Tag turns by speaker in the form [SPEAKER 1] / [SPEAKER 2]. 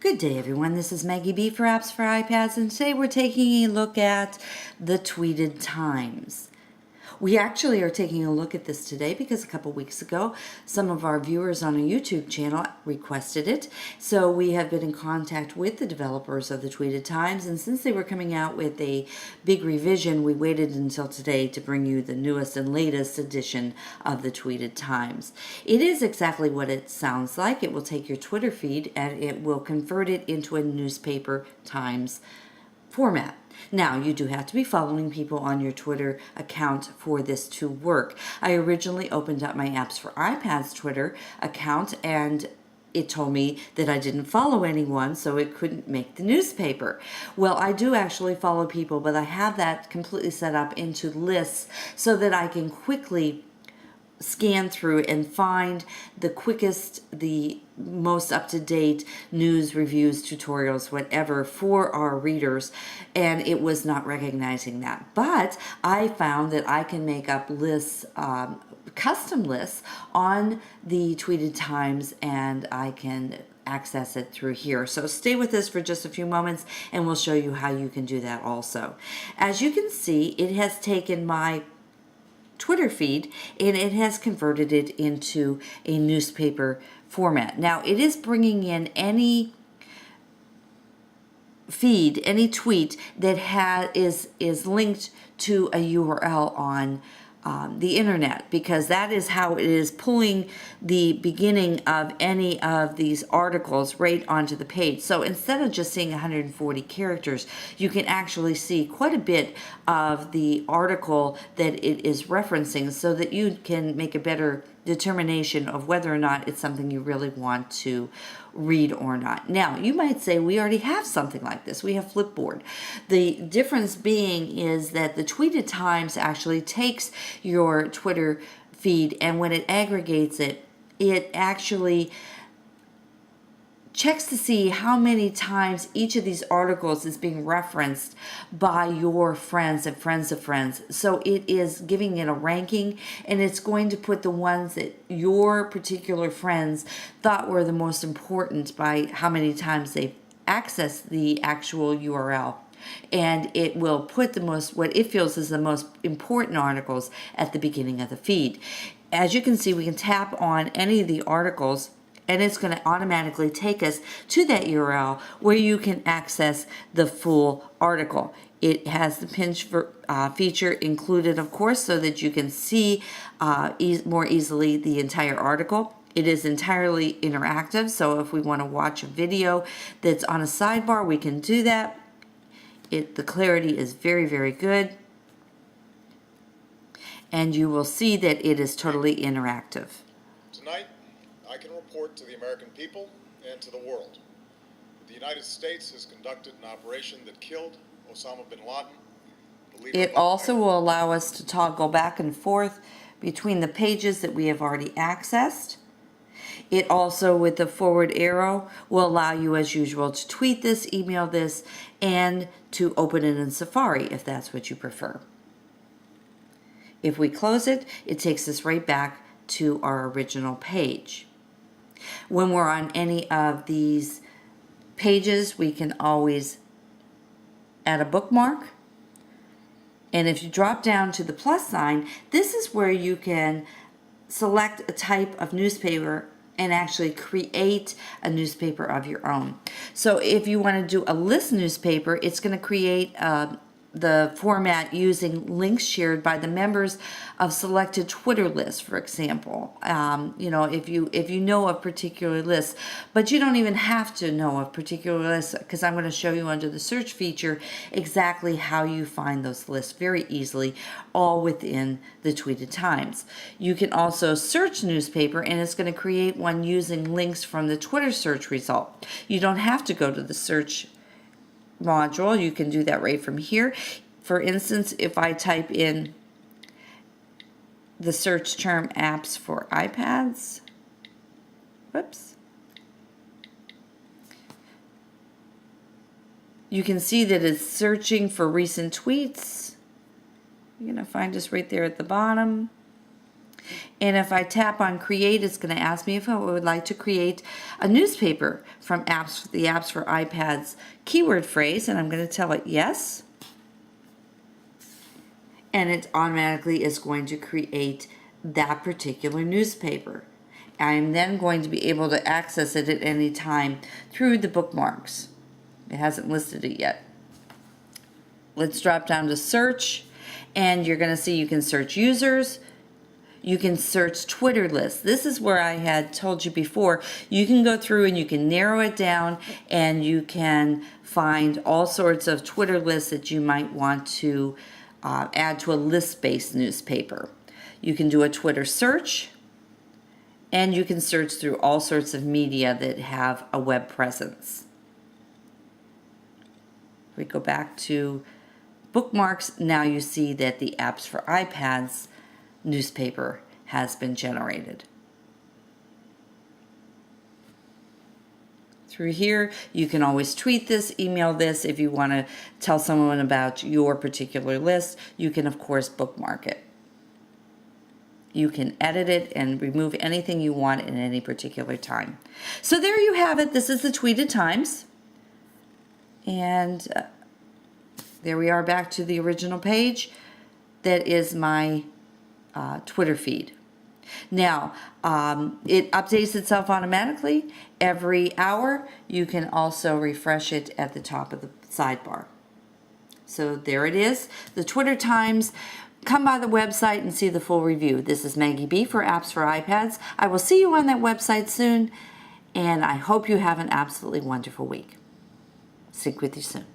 [SPEAKER 1] Good day, everyone. This is Maggie B for Apps for iPads, and today we're taking a look at the tweeted times. We actually are taking a look at this today because a couple weeks ago, some of our viewers on a YouTube channel requested it. So we have been in contact with the developers of the tweeted times, and since they were coming out with a big revision, we waited until today to bring you the newest and latest edition of the tweeted times. It is exactly what it sounds like. It will take your Twitter feed and it will convert it into a newspaper Times format. Now, you do have to be following people on your Twitter account for this to work. I originally opened up my Apps for iPads Twitter account and it told me that I didn't follow anyone, so it couldn't make the newspaper. Well, I do actually follow people, but I have that completely set up into lists so that I can quickly scan through and find the quickest, the most up-to-date news, reviews, tutorials, whatever for our readers, and it was not recognizing that. But I found that I can make up lists, custom lists on the tweeted times, and I can access it through here. So stay with us for just a few moments and we'll show you how you can do that also. As you can see, it has taken my Twitter feed and it has converted it into a newspaper format. Now it is bringing in any feed, any tweet that is linked to a URL on the internet, because that is how it is pulling the beginning of any of these articles right onto the page. So instead of just seeing 140 characters, you can actually see quite a bit of the article that it is referencing, so that you can make a better determination of whether or not it's something you really want to read or not. Now, you might say we already have something like this. We have Flipboard. The difference being is that the tweeted times actually takes your Twitter feed, and when it aggregates it, it actually checks to see how many times each of these articles is being referenced by your friends and friends of friends. So it is giving it a ranking, and it's going to put the ones that your particular friends thought were the most important by how many times they've accessed the actual URL. And it will put the most, what it feels is the most important articles at the beginning of the feed. As you can see, we can tap on any of the articles and it's going to automatically take us to that URL where you can access the full article. It has the pinch feature included, of course, so that you can see more easily the entire article. It is entirely interactive, so if we want to watch a video that's on a sidebar, we can do that. The clarity is very, very good. And you will see that it is totally interactive.
[SPEAKER 2] Tonight, I can report to the American people and to the world that the United States has conducted an operation that killed Osama bin Laden, the leader
[SPEAKER 1] It also will allow us to toggle back and forth between the pages that we have already accessed. It also, with the forward arrow, will allow you, as usual, to tweet this, email this, and to open it in Safari if that's what you prefer. If we close it, it takes us right back to our original page. When we're on any of these pages, we can always add a bookmark. And if you drop down to the plus sign, this is where you can select a type of newspaper and actually create a newspaper of your own. So if you want to do a list newspaper, it's going to create the format using links shared by the members of selected Twitter lists, for example. You know, if you know of particular lists, but you don't even have to know of particular lists, because I'm going to show you under the search feature exactly how you find those lists very easily, all within the tweeted times. You can also search newspaper, and it's going to create one using links from the Twitter search result. You don't have to go to the search module. You can do that right from here. For instance, if I type in the search term apps for iPads, whoops, you can see that it's searching for recent tweets. You're going to find us right there at the bottom. And if I tap on create, it's going to ask me if I would like to create a newspaper from the apps for iPads keyword phrase, and I'm going to tell it yes. And it automatically is going to create that particular newspaper. I am then going to be able to access it at any time through the bookmarks. It hasn't listed it yet. Let's drop down to search, and you're going to see you can search users. You can search Twitter lists. This is where I had told you before. You can go through and you can narrow it down, and you can find all sorts of Twitter lists that you might want to add to a list-based newspaper. You can do a Twitter search, and you can search through all sorts of media that have a web presence. We go back to bookmarks. Now you see that the apps for iPads newspaper has been generated. Through here, you can always tweet this, email this. If you want to tell someone about your particular list, you can, of course, bookmark it. You can edit it and remove anything you want at any particular time. So there you have it. This is the Tweeted Times. And there we are back to the original page. That is my Twitter feed. Now, it updates itself automatically every hour. You can also refresh it at the top of the sidebar. So there it is, the Twitter Times. Come by the website and see the full review. This is Maggie B for Apps for iPads. I will see you on that website soon, and I hope you have an absolutely wonderful week. Sync with you soon.